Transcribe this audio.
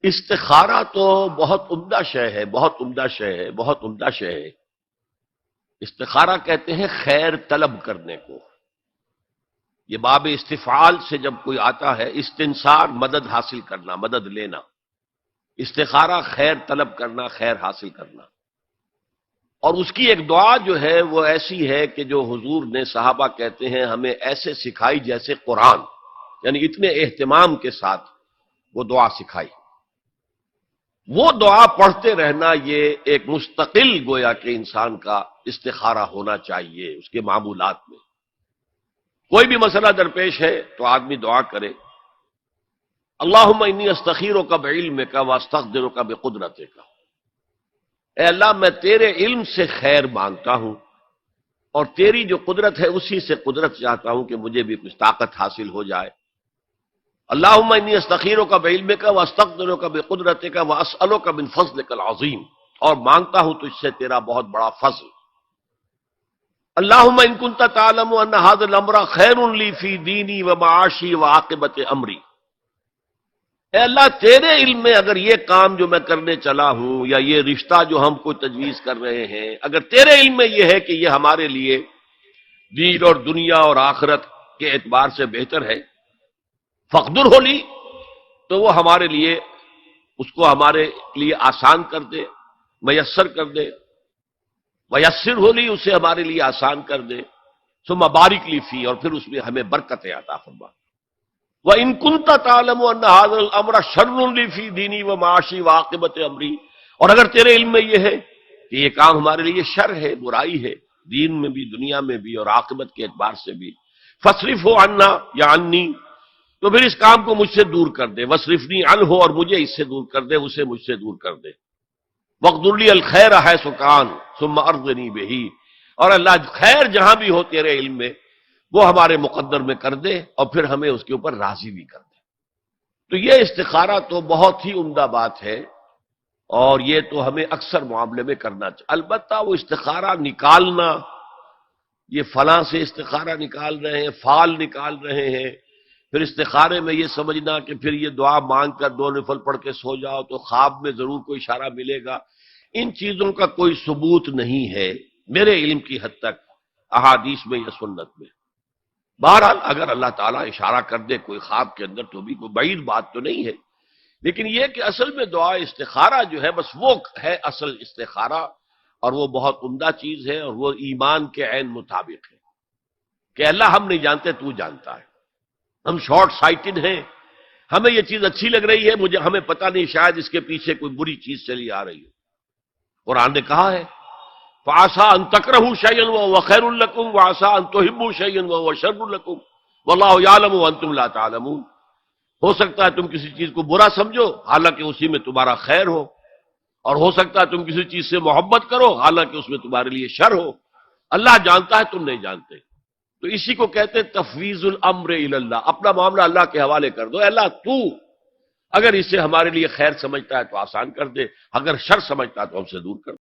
استخارہ تو بہت عمدہ شے ہے، بہت عمدہ شے ہے، بہت عمدہ شے ہے۔ استخارہ کہتے ہیں خیر طلب کرنے کو۔ یہ باب استفعال سے جب کوئی آتا ہے، استنصار مدد حاصل کرنا، مدد لینا۔ استخارہ خیر طلب کرنا، خیر حاصل کرنا۔ اور اس کی ایک دعا جو ہے وہ ایسی ہے کہ جو حضور نے صحابہ کہتے ہیں ہمیں ایسے سکھائی جیسے قرآن، یعنی اتنے اہتمام کے ساتھ وہ دعا سکھائی۔ وہ دعا پڑھتے رہنا یہ ایک مستقل گویا کہ انسان کا استخارہ ہونا چاہیے اس کے معمولات میں۔ کوئی بھی مسئلہ درپیش ہے تو آدمی دعا کرے، اللہم انی استخیرک بعلمک واستقدرک بقدرتک، اے اللہ میں تیرے علم سے خیر مانگتا ہوں اور تیری جو قدرت ہے اسی سے قدرت چاہتا ہوں کہ مجھے بھی کچھ طاقت حاصل ہو جائے۔ اللہم انی استخیرک بعلمک واستقدرک بقدرتک واسألک من فضلک العظیم، اور مانگتا ہوں تجھ سے تیرا بہت بڑا فضل۔ اللہم ان کنت تعلم ان ھذا الامر خیر لی فی دینی ومعاشی وعاقبۃ امری، اے اللہ تیرے علم میں اگر یہ کام جو میں کرنے چلا ہوں یا یہ رشتہ جو ہم کو تجویز کر رہے ہیں، اگر تیرے علم میں یہ ہے کہ یہ ہمارے لیے دین اور دنیا اور آخرت کے اعتبار سے بہتر ہے، فقدر ہو لی، تو وہ ہمارے لیے اس کو ہمارے لیے آسان کر دے، میسر کر دے، میسر ہو لی اسے ہمارے لیے آسان کر دے، ثم بارک لی فی، اور پھر اس میں ہمیں برکتیں عطا فرما۔ وَإِن كُنتَ تَعْلَمُ أَنَّ هَذَا الْأَمْرَ شَرٌّ لِّي فِي دِينِي وَمَعَاشِي وَعَاقِبَةِ أَمْرِي، اور اگر تیرے علم میں یہ ہے کہ یہ کام ہمارے لیے شر ہے، برائی ہے، دین میں بھی دنیا میں بھی اور عاقبت کے اعتبار سے بھی، فَاصْرِفْهُ عَنَّا یا عَنِّی، تو پھر اس کام کو مجھ سے دور کر دے، وَاصْرِفْنِی عَنْهُ، اور مجھے اس سے دور کر دے، اسے مجھ سے دور کر دے۔ وَاقْدُرْ لِی الْخَيْرَ حَيْثُ كَانَ ثُمَّ أَرْضِنِی بِهِ، اور اللہ خیر جہاں بھی ہو تیرے علم میں وہ ہمارے مقدر میں کر دے اور پھر ہمیں اس کے اوپر راضی بھی کر دے۔ تو یہ استخارہ تو بہت ہی عمدہ بات ہے، اور یہ تو ہمیں اکثر معاملے میں کرنا چاہیے۔ البتہ وہ استخارہ نکالنا، یہ فلاں سے استخارہ نکال رہے ہیں، فال نکال رہے ہیں، پھر استخارے میں یہ سمجھنا کہ پھر یہ دعا مانگ کر دو نفل پڑھ کے سو جاؤ تو خواب میں ضرور کوئی اشارہ ملے گا، ان چیزوں کا کوئی ثبوت نہیں ہے میرے علم کی حد تک احادیث میں یا سنت میں۔ بہرحال اگر اللہ تعالیٰ اشارہ کر دے کوئی خواب کے اندر تو بھی کوئی بعید بات تو نہیں ہے، لیکن یہ کہ اصل میں دعا استخارہ جو ہے بس وہ ہے اصل استخارہ، اور وہ بہت عمدہ چیز ہے، اور وہ ایمان کے عین مطابق ہے کہ اللہ ہم نہیں جانتے تو جانتا ہے، ہم شارٹ سائٹڈ ہیں، ہمیں یہ چیز اچھی لگ رہی ہے، ہمیں پتہ نہیں شاید اس کے پیچھے کوئی بری چیز چلی آ رہی ہے۔ قرآن نے کہا ہے فَعَسَىٰ أَن تَكْرَهُوا شَيْئًا وَهُوَ خَيْرٌ لَّكُمْ وَعَسَىٰ أَن تُحِبُّوا شَيْئًا وَهُوَ شَرٌّ لَّكُمْ وَاللَّهُ يَعْلَمُ وَأَنتُمْ لَا تَعْلَمُونَ، ہو سکتا ہے تم کسی چیز کو برا سمجھو حالانکہ اسی میں تمہارا خیر ہو، اور ہو سکتا ہے تم کسی چیز سے محبت کرو حالانکہ اس میں تمہارے لیے شر ہو، اللہ جانتا ہے تم نہیں جانتے۔ تو اسی کو کہتے ہیں تفویض الامر الی اللہ، اپنا معاملہ اللہ کے حوالے کر دو، اے اللہ تو اگر اسے ہمارے لیے خیر سمجھتا ہے تو آسان کر دے، اگر شر سمجھتا ہے تو ہم سے دور کر دے۔